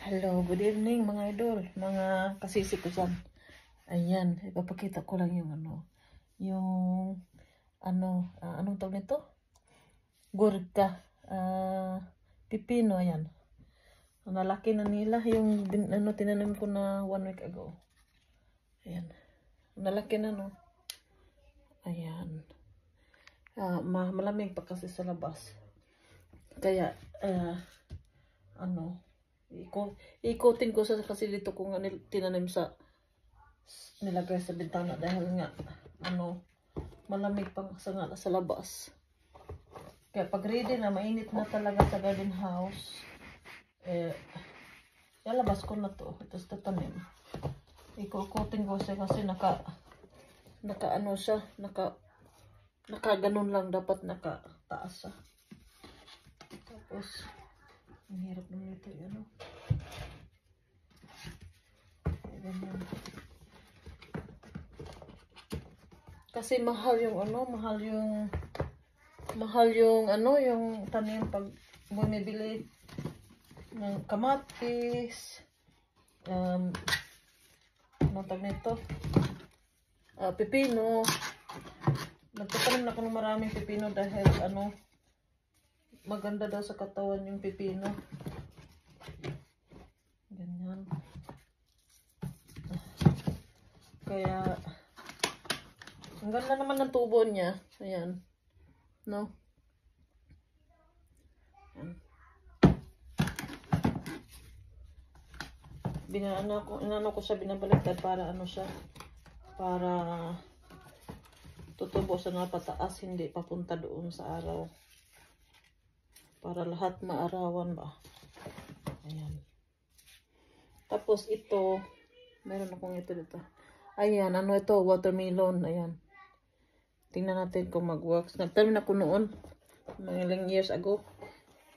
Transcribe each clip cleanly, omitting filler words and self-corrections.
Hello, good evening mga idol, mga kasisi ko dyan. Ayan, ipapakita ko lang yung anong tawag nito? Gurka, pipino, ayan. Nalaki na nila yung tinanim ko na 1 week ago. Ayan, nalaki na no. Ayan, malamig pa kasi sa labas. Kaya, ikotin ko sa kasi dito ko nga tinanim sa nilagay sa bintana dahil nga malamig pang sa labas. Kaya pag ready na mainit na talaga sa garden house, lalabas ko na to, tapos tatanim. Ikotin ko siya kasi naka ganun lang, dapat nakataas siya. Tapos ang hirap naman ito, ganyan. Kasi mahal yung yung tanim pag bumibili ng kamatis, tawag nito, pipino. Nagtatanim na ako ng maraming pipino dahil maganda daw sa katawan yung pipino. Ganyan. Kaya ang ganda naman ng tubo niya. Ayan. No? Inano ko siya, binabaliktad para para tutubo sa napataas, hindi papunta doon sa araw. Para lahat maarawan ba. Ayan. Tapos ito, meron akong ito dito. Ayan, ito? Watermelon. Ayan. Tingnan natin kung mag-works. Nagtanim ako noon, mga ilang years ago.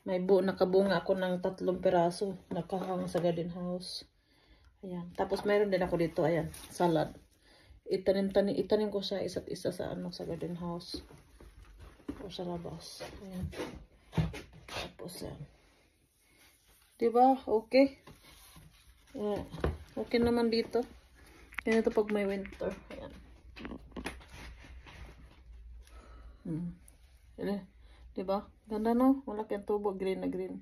Nakabunga ako ng 3 peraso. Nakahang sa garden house. Ayan. Tapos mayroon din ako dito. Ayan, salad. Itanim ko sa isa't isa sa garden house. O sa labas. Ayan. Tapos yan. Diba? Okay. Okay naman dito. Yan ito pag may winter. Ayan. Diba? Ganda no? Malaki ang tubo. Green na green.